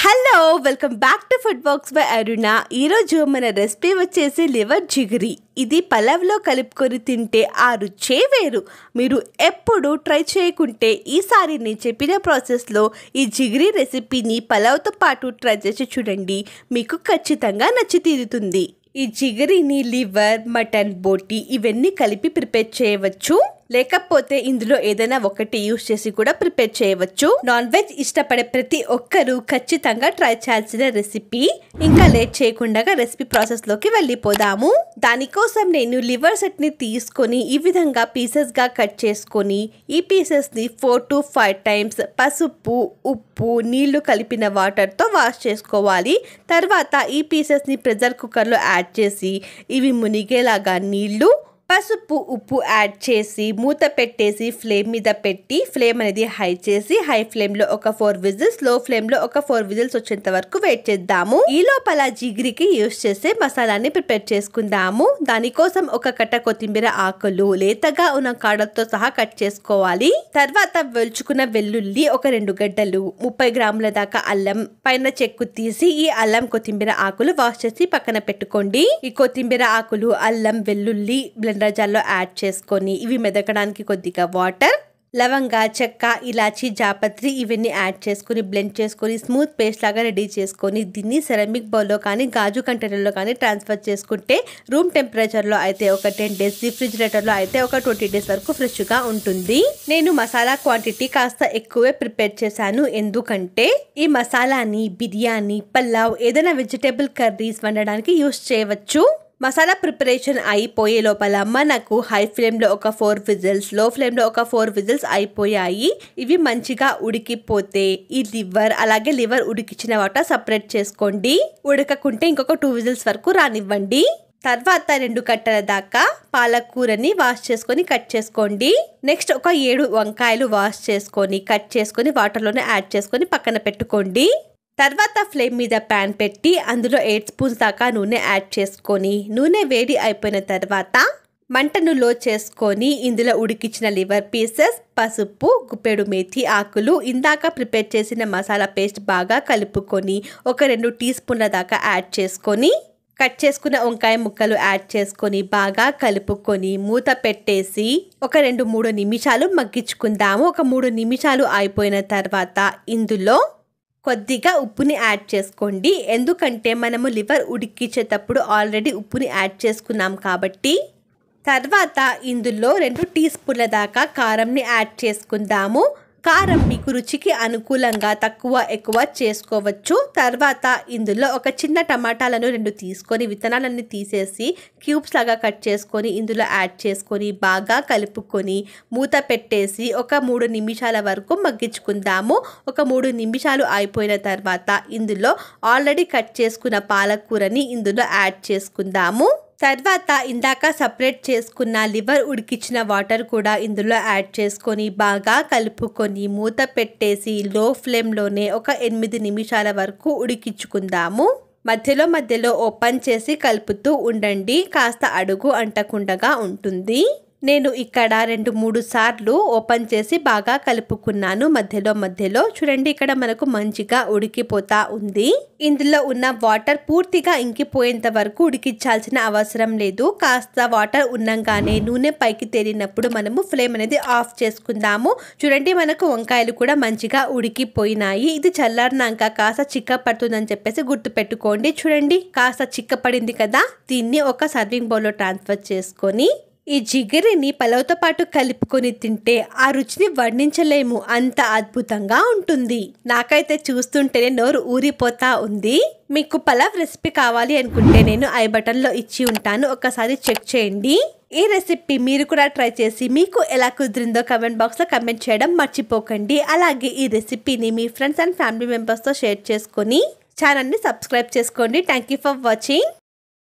Hello welcome back to food box by Aruna. ఈరోజు మన recipe వచ్చేసి లివర్ జిగిరి. ఇది పలావ్లో కలుపుకొని తింటే ఆ రుచే వేరు. మీరు ఎప్పుడు ట్రై చేయకుంటే ఈసారి నేను చెప్పిన ప్రాసెస్లో ఈ జిగిరి రెసిపీని పలావ్తో పాటు ట్రై చేసి చూడండి, మీకు ఖచ్చితంగా నచ్చి తీరుతుంది. ఈ జిగిరిని లివర్, మటన్, బోటి ఇవన్నీ కలిపి ప్రిపేర్ చేయవచ్చు, లేకపోతే ఇందులో ఏదైనా ఒకటి యూస్ చేసి కూడా ప్రిపేర్ చేయవచ్చు. నాన్ వెజ్ ఇష్టపడే ప్రతి ఒక్కరూ ఖచ్చితంగా ట్రై చేయాల్సిన రెసిపీ. ఇంకా లేట్ చేయకుండా రెసిపీ ప్రాసెస్ లోకి వెళ్ళిపోదాము. దానికోసం నేను లివర్ సెట్ ని తీసుకొని ఈ విధంగా పీసెస్ గా కట్ చేసుకొని ఈ పీసెస్ ని 4 to 5 టైమ్స్ పసుపు, ఉప్పు, నీళ్లు కలిపిన వాటర్ తో వాష్ చేసుకోవాలి. తర్వాత ఈ పీసెస్ ని ప్రెషర్ కుక్కర్ లో యాడ్ చేసి ఇవి మునిగేలాగా నీళ్లు, పసుపు, ఉప్పు యాడ్ చేసి మూత పెట్టేసి ఫ్లేమ్ మీద పెట్టి ఫ్లేమ్ అనేది హై చేసి హై ఫ్లేమ్ లో ఒక 4 విజిల్స్, లో ఫ్లేమ్ లో ఒక 4 విజిల్స్ వచ్చేంత వరకు వెయిట్ చేద్దాము. ఈ లోపల జిగిరికి యూస్ చేసే మసాలాని ప్రిపేర్ చేసుకుందాము. దానికోసం ఒక కట్ట కొత్తిమీర ఆకులు లేతగా ఉన్న కాడలతో సహా కట్ చేసుకోవాలి. తర్వాత వెల్చుకున్న వెల్లుల్లి ఒక 2 గడ్డలు, 30 గ్రాముల దాకా అల్లం పైన చెక్కు తీసి ఈ అల్లం కొత్తిమీర ఆకులు వాష్ చేసి పక్కన పెట్టుకోండి. ఈ కొత్తిమీర ఆకులు, అల్లం, వెల్లుల్లి జార్లో యాడ్ చేసుకొని ఇవి మెదకడానికి కొద్దిగా వాటర్, లవంగ, చెక్క, ఇలాచి, జాపత్రి ఇవన్నీ యాడ్ చేసుకుని బ్లెండ్ చేసుకొని స్మూత్ పేస్ట్ లాగా రెడీ చేసుకొని దీన్ని సెరామిక్ బౌల్లో కానీ గాజు కంటైనర్లో కానీ ట్రాన్స్ఫర్ చేసుకుంటే రూమ్ టెంపరేచర్లో అయితే ఒక 10 డేస్, రిఫ్రిజిరేటర్లో అయితే ఒక 20 డేస్ వరకు ఫ్రెష్గా ఉంటుంది. నేను మసాలా క్వాంటిటీ కాస్త ఎక్కువే ప్రిపేర్ చేశాను, ఎందుకంటే ఈ మసాలాని బిర్యానీ, పలావ్ ఏదైనా వెజిటేబుల్ కర్రీస్ వండడానికి యూస్ చేయవచ్చు. మసాలా ప్రిపరేషన్ అయిపోయే లోపల మనకు హై ఫ్లేమ్లో ఒక 4 విజిల్స్, లో ఫ్లేమ్లో ఒక 4 విజిల్స్ అయిపోయాయి. ఇవి మంచిగా ఉడికిపోతే ఈ లివర్, అలాగే లివర్ ఉడికించిన వాటర్ సపరేట్ చేసుకోండి. ఉడకకుంటే ఇంకొక 2 విజిల్స్ వరకు రానివ్వండి. తర్వాత 2 కట్టల దాకా పాలకూరని వాష్ చేసుకొని కట్ చేసుకోండి. నెక్స్ట్ ఒక 7 వంకాయలు వాష్ చేసుకొని కట్ చేసుకొని వాటర్లోనే యాడ్ చేసుకొని పక్కన పెట్టుకోండి. తర్వాత ఫ్లేమ్ మీద ప్యాన్ పెట్టి అందులో 8 స్పూన్స్ దాకా నూనె యాడ్ చేసుకొని నూనె వేడి అయిపోయిన తర్వాత మంటను లో చేసుకొని ఇందులో ఉడికించిన లివర్ పీసెస్, పసుపు, గుప్పెడు మేథి ఆకులు, ఇందాక ప్రిపేర్ చేసిన మసాలా పేస్ట్ బాగా కలుపుకొని ఒక 2 టీ స్పూన్ల దాకా యాడ్ చేసుకొని కట్ చేసుకున్న వంకాయ ముక్కలు యాడ్ చేసుకొని బాగా కలుపుకొని మూత పెట్టేసి ఒక 2-3 నిమిషాలు మగ్గించుకుందాము. ఒక 3 నిమిషాలు అయిపోయిన తర్వాత ఇందులో కొద్దిగా ఉప్పుని యాడ్ చేసుకోండి, ఎందుకంటే మనము లివర్ ఉడికించేటప్పుడు ఆల్రెడీ ఉప్పుని యాడ్ చేసుకున్నాం కాబట్టి. తర్వాత ఇందులో 2 టీ స్పూన్ల దాకా కారంని యాడ్ చేసుకుందాము. కారం మీకు రుచికి అనుకూలంగా తక్కువ ఎక్కువ చేసుకోవచ్చు. తర్వాత ఇందులో ఒక చిన్న టమాటాలను 2 తీసుకొని విత్తనాలన్నీ తీసేసి క్యూబ్స్ లాగా కట్ చేసుకొని ఇందులో యాడ్ చేసుకొని బాగా కలుపుకొని మూత పెట్టేసి ఒక 3 నిమిషాల వరకు మగ్గించుకుందాము. ఒక 3 నిమిషాలు అయిపోయిన తర్వాత ఇందులో ఆల్రెడీ కట్ చేసుకున్న పాలకూరని ఇందులో యాడ్ చేసుకుందాము. తర్వాత ఇందాక సపరేట్ చేసుకున్న లివర్ ఉడికించిన వాటర్ కూడా ఇందులో యాడ్ చేసుకొని బాగా కలుపుకొని మూత పెట్టేసి లో ఫ్లేమ్లోనే ఒక 8 నిమిషాల వరకు ఉడికించుకుందాము. మధ్యలో ఓపెన్ చేసి కలుపుతూ ఉండండి, కాస్త అడుగు అంటకుండా ఉంటుంది. నేను ఇక్కడ 2-3 సార్లు ఓపెన్ చేసి బాగా కలుపుకున్నాను మధ్యలో. చూడండి, ఇక్కడ మనకు మంచిగా ఉడికిపోతా ఉంది. ఇందులో ఉన్న వాటర్ పూర్తిగా ఇంకిపోయేంత వరకు ఉడికించాల్సిన అవసరం లేదు. కాస్త వాటర్ ఉన్నంగానే నూనె పైకి తేలినప్పుడు మనము ఫ్లేమ్ అనేది ఆఫ్ చేసుకుందాము. చూడండి, మనకు వంకాయలు కూడా మంచిగా ఉడికిపోయినాయి. ఇది చల్లారినాక కాస్త చిక్క పడుతుందని చెప్పేసి గుర్తు పెట్టుకోండి. చూడండి, కాస్త చిక్క పడింది కదా, దీన్ని ఒక సర్వింగ్ బౌల్లో ట్రాన్స్ఫర్ చేసుకొని ఈ జిగిరిని పలావ్తో పాటు కలుపుకొని తింటే ఆ రుచిని వర్ణించలేము, అంత అద్భుతంగా ఉంటుంది. నాకైతే చూస్తుంటేనే నోరు ఊరిపోతా ఉంది. మీకు పలావ్ రెసిపీ కావాలి అనుకుంటే నేను ఐ బటన్లో ఇచ్చి ఉంటాను, ఒకసారి చెక్ చేయండి. ఈ రెసిపీ మీరు కూడా ట్రై చేసి మీకు ఎలా కుదిరిందో కమెంట్ బాక్స్లో కమెంట్ చేయడం మర్చిపోకండి. అలాగే ఈ రెసిపీని మీ ఫ్రెండ్స్ అండ్ ఫ్యామిలీ మెంబర్స్తో షేర్ చేసుకొని ఛానల్ని సబ్స్క్రైబ్ చేసుకోండి. Thank you for watching.